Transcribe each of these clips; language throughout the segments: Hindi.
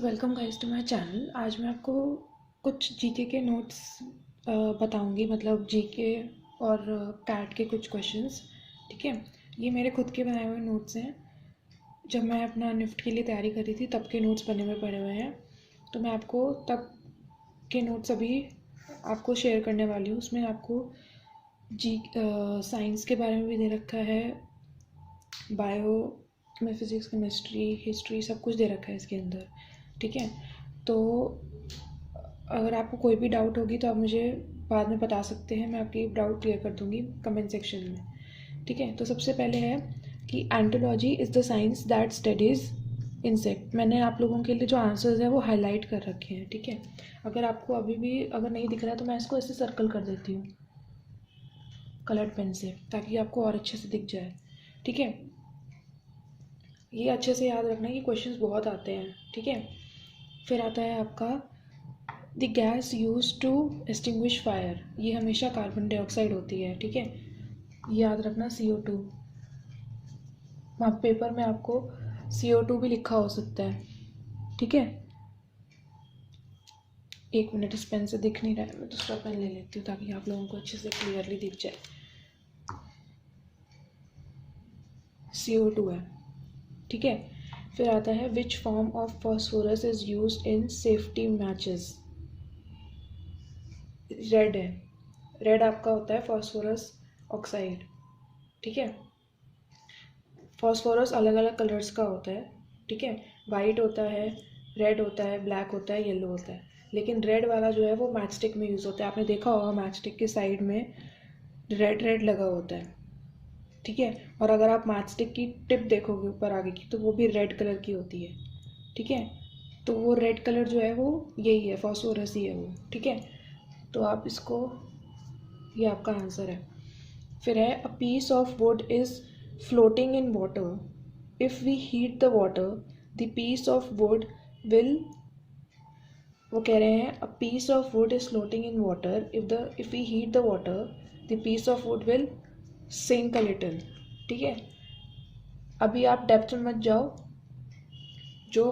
Welcome guys to my channel. आज मैं आपको कुछ जीके के नोट्स बताऊंगी, मतलब जीके और कैट के कुछ क्वेश्चंस। ठीक है, ये मेरे खुद के बनाए हुए नोट्स हैं। जब मैं अपना निफ्ट के लिए तैयारी कर रही थी तब के नोट्स बने हुए पड़े हुए हैं, तो मैं आपको तब के नोट्स अभी आपको शेयर करने वाली हूँ। उसमें आपको साइंस के बारे में भी दे रखा है, बायो में फिज़िक्स, केमिस्ट्री, हिस्ट्री, सब कुछ दे रखा है इसके अंदर। ठीक है, तो अगर आपको कोई भी डाउट होगी तो आप मुझे बाद में बता सकते हैं, मैं आपकी डाउट क्लियर कर दूंगी कमेंट सेक्शन में। ठीक है, तो सबसे पहले है कि entomology is the science that studies insect. मैंने आप लोगों के लिए जो आंसर्स हैं वो हाईलाइट कर रखे हैं। ठीक है, अगर आपको अभी भी अगर नहीं दिख रहा है तो मैं इसको ऐसे सर्कल कर देती हूँ कलर्ड पेन से, ताकि आपको और अच्छे से दिख जाए। ठीक है, ये अच्छे से याद रखना है कि क्वेश्चंस बहुत आते हैं। ठीक है, फिर आता है आपका the gas use to extinguish fire. ये हमेशा कार्बन डाइऑक्साइड होती है। ठीक है, याद रखना CO2। वहाँ पेपर में आपको CO2 भी लिखा हो सकता है। ठीक है, एक मिनट, इस पेन से दिख नहीं रहा है, मैं दूसरा पेन ले लेती हूँ ताकि आप लोगों को अच्छे से क्लियरली दिख जाए। CO2 है। ठीक है, फिर आता है which form of phosphorus is use in safety matches. Red है, रेड आपका होता है फॉस्फोरस ऑक्साइड। ठीक है, फॉस्फोरस अलग अलग कलर्स का होता है। ठीक है, वाइट होता है, रेड होता है, ब्लैक होता है, येलो होता है। लेकिन रेड वाला जो है वो मैच स्टिक में यूज़ होता है। आपने देखा होगा मैच स्टिक के साइड में रेड रेड लगा होता है। ठीक है, और अगर आप मैच स्टिक की टिप देखोगे ऊपर आगे की तो वो भी रेड कलर की होती है। ठीक है, तो वो रेड कलर जो है वो यही है, फॉस्फोरस ही है वो। ठीक है, तो आप इसको, ये आपका आंसर है। फिर है a piece of wood is floating in water. If we heat the water the piece of wood will, वो कह रहे हैं a piece of wood is floating in water, if we heat the water the piece of wood will sink a little. ठीक है, अभी आप डेप्थ में मत जाओ, जो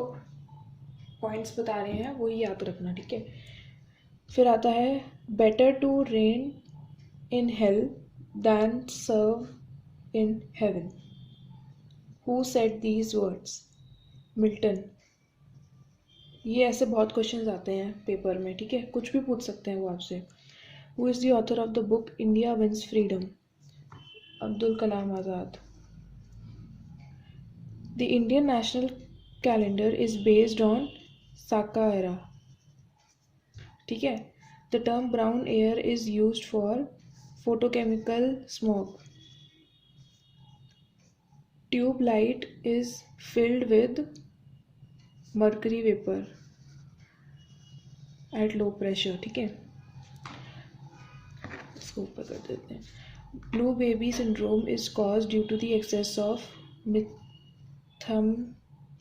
पॉइंट्स बता रहे हैं वो ही याद रखना। ठीक है, फिर आता है better to reign in hell than serve in heaven. Who said these words? Milton. ये ऐसे बहुत क्वेश्चंस आते हैं पेपर में। ठीक है, कुछ भी पूछ सकते हैं वो आपसे। Who is the author of the book India wins freedom? Abul Kalam Azad. The Indian national calendar is based on Saka era. ठीक है, the term brown air is used for photochemical smog. Tube light is filled with mercury vapour at low pressure. ठीक है, इसको ऊपर कर देते हैं। Blue baby syndrome is cause due to the excess of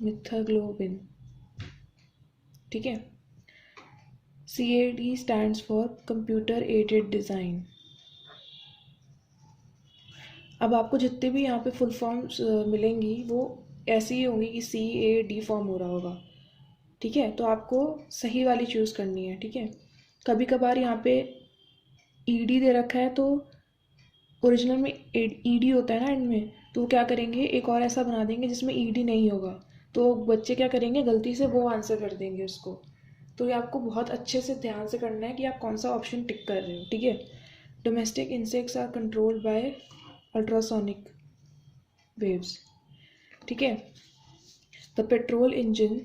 methaemoglobin. ठीक है, CAD stands for computer aided design. अब आपको जितने भी यहाँ पे फुल फॉर्म्स मिलेंगी वो ऐसी ही होंगी कि CAD फॉर्म हो रहा होगा। ठीक है, तो आपको सही वाली चूज़ करनी है। ठीक है, कभी कभार यहाँ पे ED दे रखा है तो ओरिजिनल में ED होता है ना एंड में, तो वो क्या करेंगे, एक और ऐसा बना देंगे जिसमें ED नहीं होगा, तो बच्चे क्या करेंगे, गलती से वो आंसर कर देंगे उसको। तो ये आपको बहुत अच्छे से ध्यान से करना है कि आप कौन सा ऑप्शन टिक कर रहे हो। ठीक है, domestic insects are controlled by ultrasonic waves. ठीक है, the petrol engine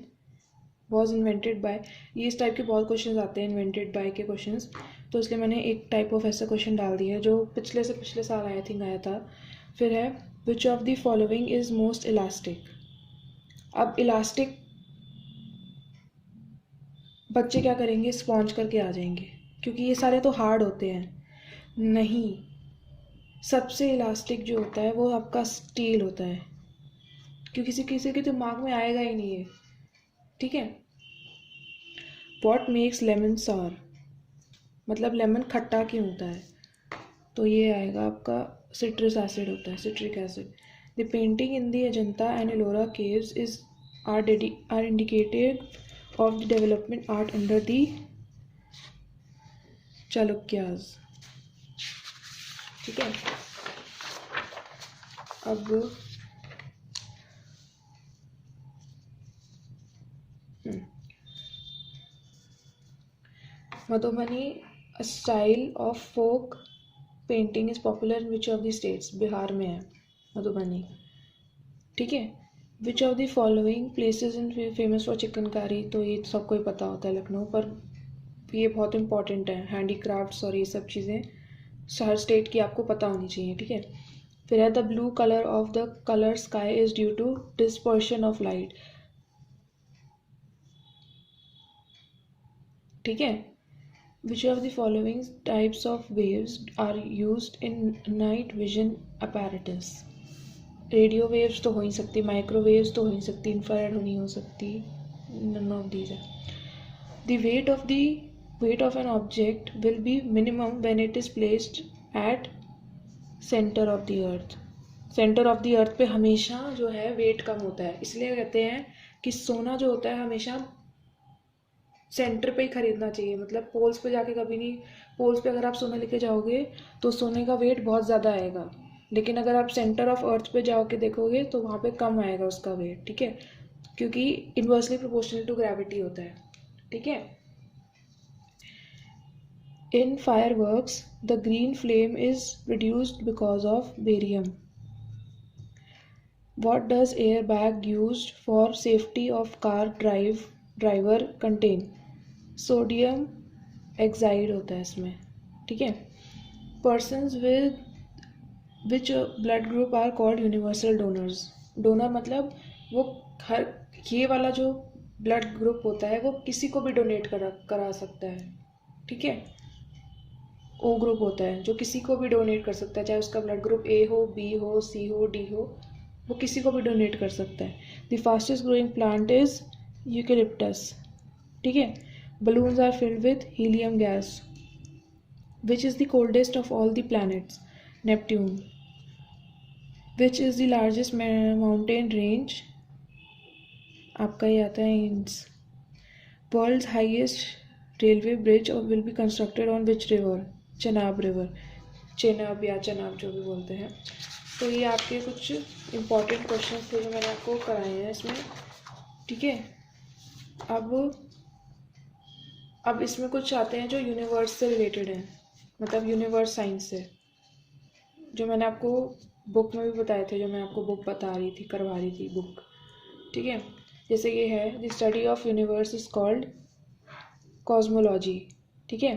was invented by. ये इस टाइप के बहुत क्वेश्चन आते हैं इन्वेंटेड बाय के क्वेश्चंस, तो इसलिए मैंने एक टाइप ऑफ ऐसा क्वेश्चन डाल दिया है जो पिछले से पिछले साल आई थिंक आया था। फिर है which of the following is most elastic. अब इलास्टिक बच्चे क्या करेंगे, स्पॉन्ज करके आ जाएंगे क्योंकि ये सारे तो हार्ड होते हैं। नहीं, सबसे इलास्टिक जो होता है वो आपका स्टील होता है, क्योंकि किसी किसी के दिमाग में आएगा ही नहीं है। ठीक है, वॉट मेक्स लेमन सॉर, मतलब लेमन खट्टा क्यों होता है, तो ये आएगा आपका सिट्रस एसिड होता है, citric acid. The painting in the Ajanta and Ellora caves is are indicated of the development art under the Chalukyas. ठीक है, अब Madhubani style of folk painting is popular in which of the states. Bihar में है मधुबनी। ठीक है, which of the following places in famous for chikankari, तो ये सबको ही पता होता है लखनऊ, पर ये बहुत इंपॉर्टेंट है। हैंडीक्राफ्ट्स और ये सब चीज़ें हर स्टेट की आपको पता होनी चाहिए। ठीक है, फिर है the blue colour of the colour sky is due to dispersion of light. ठीक है, which of the following types of waves are used in night vision apparatus. Radio waves तो हो ही सकती, माइक्रोवेव्स तो हो ही सकती, इंफ्रारेड हो नहीं हो सकती, नन ऑफ दीज है। The weight of an object will be minimum when it is placed at center of the earth। Centre of the earth पे हमेशा जो है वेट कम होता है, इसलिए कहते हैं कि सोना जो होता है हमेशा सेंटर पे ही खरीदना चाहिए। मतलब पोल्स पे जाके कभी नहीं, पोल्स पे अगर आप सोना लेके जाओगे तो सोने का वेट बहुत ज़्यादा आएगा, लेकिन अगर आप सेंटर ऑफ अर्थ पे जाके देखोगे तो वहाँ पे कम आएगा उसका वेट। ठीक है, क्योंकि इन्वर्सली प्रोपोर्शनल टू ग्रेविटी होता है। ठीक है, in fireworks the green flame is reduced because of barium। what does airbag used for safety of car driver contain? sodium oxide होता है इसमें। ठीक है, persons with which blood group are called universal donors। Donor मतलब वो हर ये वाला जो ब्लड ग्रुप होता है वो किसी को भी डोनेट करा सकता है। ठीक है, ओ ग्रुप होता है जो किसी को भी डोनेट कर सकता है, चाहे उसका ब्लड ग्रुप ए हो, बी हो, सी हो, डी हो, वो किसी को भी डोनेट कर सकता है। The fastest growing plant is eucalyptus. ठीक है, balloons are filled with helium gas. Which is the coldest of all the planets? Neptune. Which is the largest mountain range? आपका ही आता है Indus. World's highest railway bridge will be constructed on which river? Chenab river, Chenab या चनाब जो भी बोलते हैं। तो ये आपके कुछ इम्पॉर्टेंट क्वेश्चन थे जो मैंने आपको कराए हैं इसमें। ठीक है, अब इसमें कुछ आते हैं जो यूनिवर्स से रिलेटेड हैं, मतलब यूनिवर्स साइंस से, जो मैंने आपको बुक में भी बताए थे, जो मैं आपको बुक बता रही थी, करवा रही थी बुक। ठीक है, जैसे ये है the study of universe is called cosmology. ठीक है,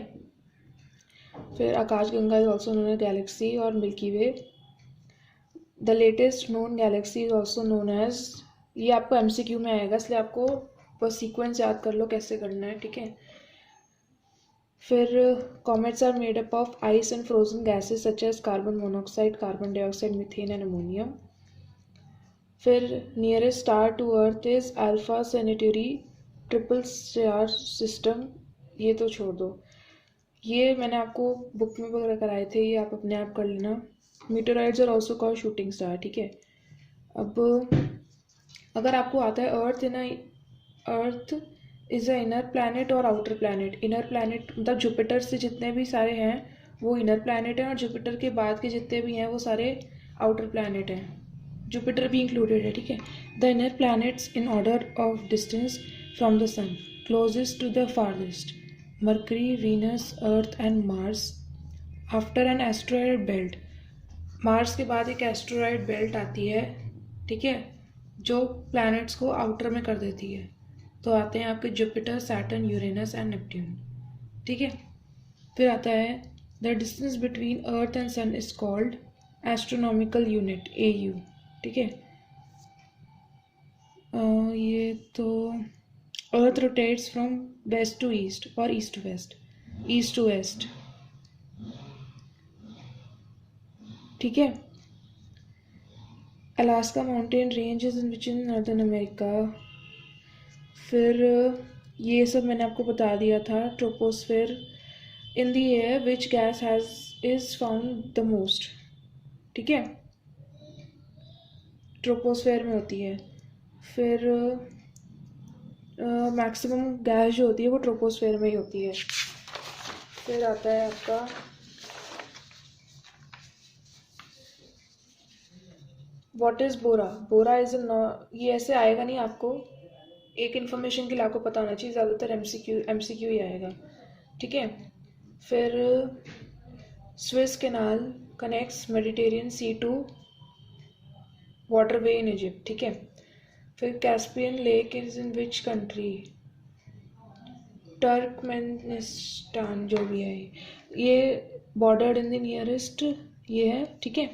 फिर Akashganga is also known as galaxy और milky way. The latest known galaxy is also known as, ये आपको एमसीक्यू में आएगा इसलिए आपको बस सीक्वेंस याद कर लो कैसे करना है। ठीक है, फिर comets are made up of ice and frozen gases such as carbon monoxide, carbon dioxide, methane and ammonium. फिर nearest star to earth is alpha centauri triple star system, ये तो छोड़ दो, ये मैंने आपको बुक में वगैरह कराए थे, ये आप अपने आप कर लेना। Meteoroids are also called shooting star. ठीक है, अब अगर आपको आता है earth is a inner planet और आउटर प्लैनेट। इनर प्लैनेट मतलब जुपिटर से जितने भी सारे हैं वो इनर प्लैनेट हैं, और जुपिटर के बाद के जितने भी हैं वो सारे आउटर प्लैनेट हैं, जुपिटर भी इंक्लूडेड है। ठीक है, the inner planets in order of distance from the sun, closest to the farthest, Mercury, Venus, Earth and Mars. After an asteroid belt, Mars के बाद एक एस्ट्रॉयड बेल्ट आती है। ठीक है, जो प्लैनेट्स को आउटर में कर देती है, तो आते हैं आपके Jupiter, Saturn, Uranus and Neptune. ठीक है, फिर आता है the distance between earth and sun is called astronomical unit, AU। ठीक है, ये तो earth rotates from west to east और east to west, east to west. ठीक है, Alaska mountain range is in which in northern America. फिर ये सब मैंने आपको बता दिया था। Troposphere, in the air which gas has is found the most. ठीक है, ट्रोपोस्फेयर में होती है। फिर मैक्सिमम गैस जो होती है वो ट्रोपोस्फेयर में ही होती है। फिर आता है आपका what is Bora. Bora is ये ऐसे आएगा नहीं आपको, एक इन्फॉर्मेशन के लिए आपको पता होना चाहिए, ज़्यादातर एमसीक्यू ही आएगा, ठीक है। फिर Swiss canal connects Mediterranean sea to waterway in Egypt, ठीक है। फिर Caspian lake is in which country, Turkmenistan जो भी है ये बॉर्डर्ड इन द नियरेस्ट, ये है, ठीक है,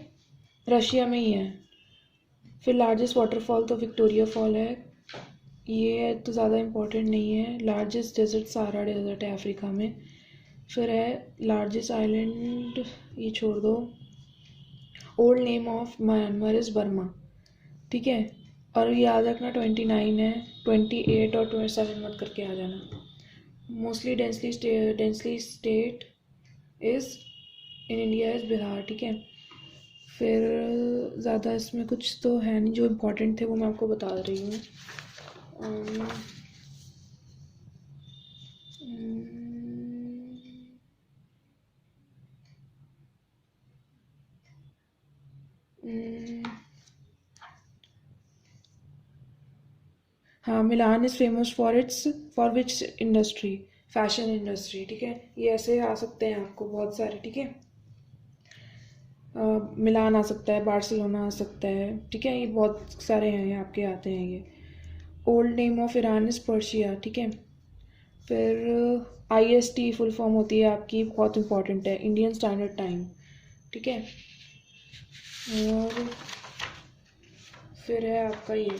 रशिया में ही है। फिर लार्जेस्ट वाटरफॉल तो विक्टोरिया फॉल है, ये तो ज़्यादा इम्पोर्टेंट नहीं है। लार्जेस्ट डेजर्ट सहारा डेजर्ट है अफ्रीका में। फिर है लार्जेस्ट आइलैंड, ये छोड़ दो। Old name of Myanmar is Burma, ठीक है। और याद रखना 29 है, 28 और 27 मत करके आ जाना। Mostly densely state is in India is Bihar, ठीक है। फिर ज़्यादा इसमें कुछ तो है नहीं, जो इम्पोर्टेंट थे वो मैं आपको बता रही हूँ। हाँ, Milan is famous for which industry, fashion industry, ठीक है। ये ऐसे आ सकते हैं आपको बहुत सारे, ठीक है। मिलान आ सकता है, बार्सिलोना आ सकता है, ठीक है, ये बहुत सारे हैं, ये आपके आते हैं ये। Old name of Iran is Persia, ठीक है। फिर IST फुल फॉर्म होती है आपकी, बहुत इंपॉर्टेंट है, इंडियन स्टैंडर्ड टाइम, ठीक है। और फिर है आपका ये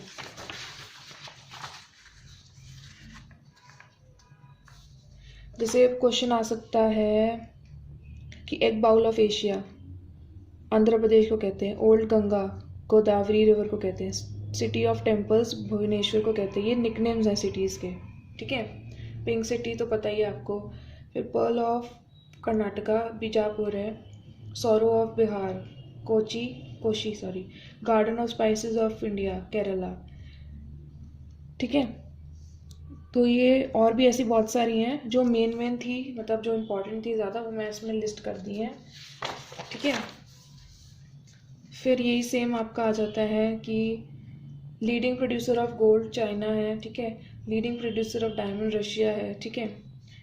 जैसे क्वेश्चन आ सकता है कि एक bowl of Asia Andhra Pradesh को कहते हैं, ओल्ड गंगा गोदावरी रिवर को कहते हैं, सिटी ऑफ टेम्पल्स भुवनेश्वर को कहते हैं। ये निकनेम्स हैं सिटीज़ के, ठीक है। पिंक सिटी तो पता ही है आपको। फिर पर्ल ऑफ कर्नाटका बीजापुर है, sorrow of Bihar Koshi sorry, garden of spices of India Kerala, ठीक है। तो ये और भी ऐसी बहुत सारी हैं जो मेन थी, मतलब जो इम्पोर्टेंट थी ज़्यादा, वो मैं इसमें लिस्ट कर दी है, ठीक है। फिर यही सेम आपका आ जाता है कि leading producer of gold China है, ठीक है। Leading producer of diamond Russia है, ठीक है।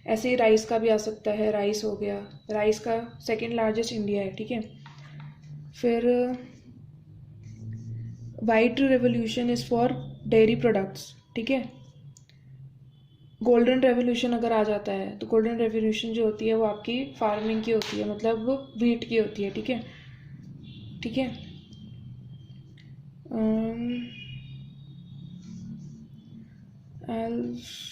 ऐसे ही राइस का भी आ सकता है, राइस हो गया, राइस का सेकंड लार्जेस्ट इंडिया है, ठीक है। फिर white revolution is for dairy products, ठीक है। गोल्डन रेवोल्यूशन अगर आ जाता है तो गोल्डन रेवोल्यूशन जो होती है वो आपकी फार्मिंग की होती है, मतलब वीट की होती है, ठीक है, ठीक है।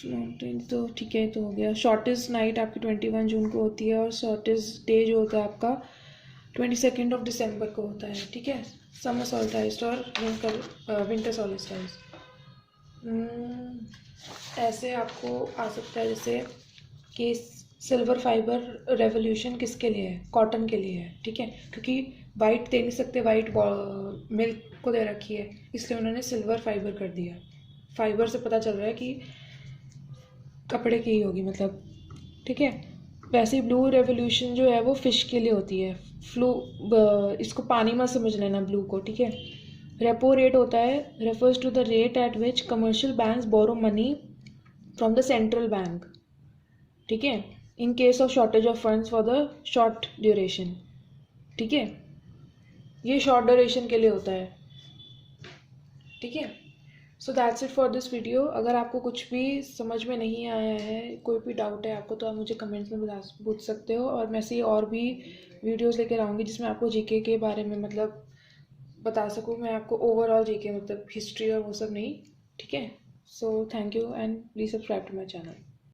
माउंटेन तो ठीक है, तो हो गया। शॉर्टेस्ट नाइट आपकी 21 जून को होती है और शॉर्टेस्ट डे जो होता है आपका 22 दिसंबर को होता है, ठीक है। समर सॉल्स्टिस और विंटर सॉल्स्टिस। ऐसे आपको आ सकता है जैसे कि सिल्वर फाइबर रेवोल्यूशन किसके लिए है, कॉटन के लिए है, ठीक है। क्योंकि वाइट दे नहीं सकते, वाइट मिल्क को दे रखी है, इसलिए उन्होंने सिल्वर फाइबर कर दिया। फाइबर से पता चल रहा है कि कपड़े की ही होगी, मतलब, ठीक है। वैसे ब्लू रेवोल्यूशन जो है वो फिश के लिए होती है, इसको पानी में समझ लेना ब्लू को, ठीक है। रेपो रेट होता है, refers to the rate at which commercial banks borrow money from the central bank, ठीक है, in case of shortage of funds for the short duration, ठीक है। ये शॉर्ट ड्यूरेशन के लिए होता है, ठीक है। So that's it for this video. अगर आपको कुछ भी समझ में नहीं आया है, कोई भी डाउट है आपको, तो आप मुझे कमेंट्स में पूछ सकते हो, और मैं से और भी वीडियोस लेकर आऊँगी जिसमें आपको जीके के बारे में मतलब बता सकूँ, मैं आपको ओवरऑल जीके मतलब हिस्ट्री और वो सब नहीं, ठीक है। So thank you and please subscribe to my channel.